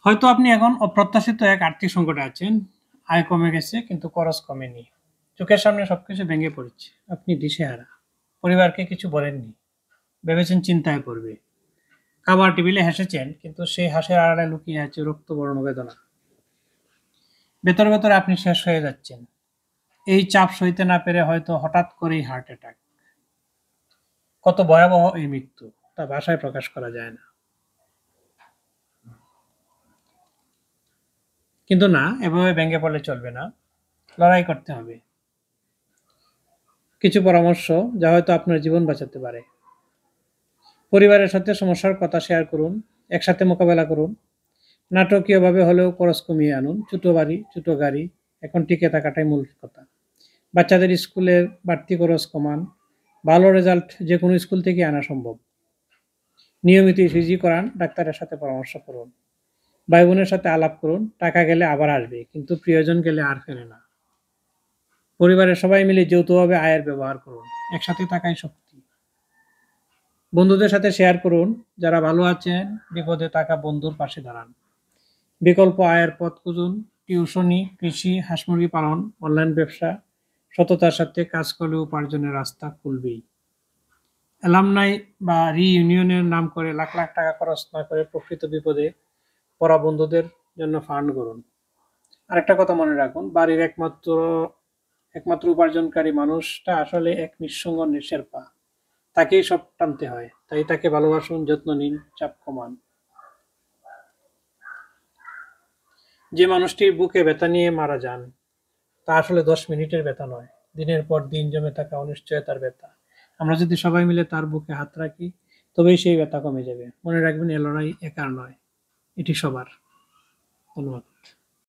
হয়তো আপনি এখন অপ্রত্যাশিত এক আর্থিক সংকটে আছেন। আয় কমে গেছে কিন্তু খরচ কমেনি। চোখের সামনে সবকিছু ভেঙে পড়ছে। আপনি দিশেহারা। পরিবারকে কিছু বলেননি। ভেবেছেন চিন্তায় পড়বে। খাবার টেবিলে হেসেছেন কিন্তু সেই হাসির আড়ালে লুকিয়ে আছে রক্তবর্ণ বেদনা। ভেতরে, ভেতরে আপনি শেষ হয়ে যাচ্ছেন। এই চাপ সইতে না পেরে হয়তো হঠাৎ করেই হার্ট অ্যাটাক। কত ভয়াবহ এই মৃত্যু তা ভাষায় প্রকাশ করা যায় না। কিন্তু না, এভাবে ভেঙে পড়লে চলবে না। লড়াই করতে হবে। কিছু পরামর্শ যা হয়তো আপনার জীবন বাঁচাতে পারে। পরিবারের সাথে সমস্যার কথা শেয়ার করুন। একসাথে মোকাবেলা করুন। নাটকীয়ভাবে হলেও খরচ কমিয়ে আনুন। ছোট বাড়ি, ছোট গাড়ি, এখন টিকে থাকাটাই মূল কথা। বাচ্চাদের স্কুলের বাড়তি খরচ কমান। ভালো রেজাল্ট যেকোনো স্কুল থেকে আনা সম্ভব। নিয়মিত ইসিজি করান, ডাক্তারের সাথে পরামর্শ করুন। ভাই বোনের সাথে আলাপ করুন। টাকা গেলে আবার আসবে, কিন্তু প্রিয়জন গেলে আর ফেরে না। পরিবারের সবাই মিলে যৌথভাবে আয়ের ব্যবহার করুন। একসাথে থাকাই শক্তি। বন্ধুদের সাথে শেয়ার করুন। যারা ভালো আছেন, বিপদে থাকা বন্ধুর পাশে দাঁড়ান। বিকল্প আয়ের পথ খুঁজুন। টিউশনি, কৃষি, হাঁস মুরগি পালন, অনলাইন ব্যবসা। সততার সাথে কাজ করলে উপার্জনের রাস্তা খুলবেই। অ্যালামনাই বা রিইউনিয়নের নাম করে লাখ লাখ টাকা খরচ না করে প্রকৃত বিপদে পড়া বন্ধুদের জন্য ফান্ড করুন। আরেকটা কথা মনে রাখুন, বাড়ির একমাত্র একমাত্র উপার্জনকারী মানুষটা আসলে এক নিঃসঙ্গ শেরপা। তাকেই সব টানতে হয়। তাই তাকে ভালোবাসুন, যত্ন নিন, চাপ কমান। যে মানুষটির বুকে ব্যথা নিয়ে মারা যান, তা আসলে 10 মিনিটের ব্যথা নয়, দিনের পর দিন জমে থাকা অনিশ্চয়তার ব্যথা। আমরা যদি সবাই মিলে তার বুকে হাত রাখি, তবেই সেই ব্যথা কমে যাবে। মনে রাখবেন, এ লড়াই একার নয়, এটি সবার। ধন্যবাদ।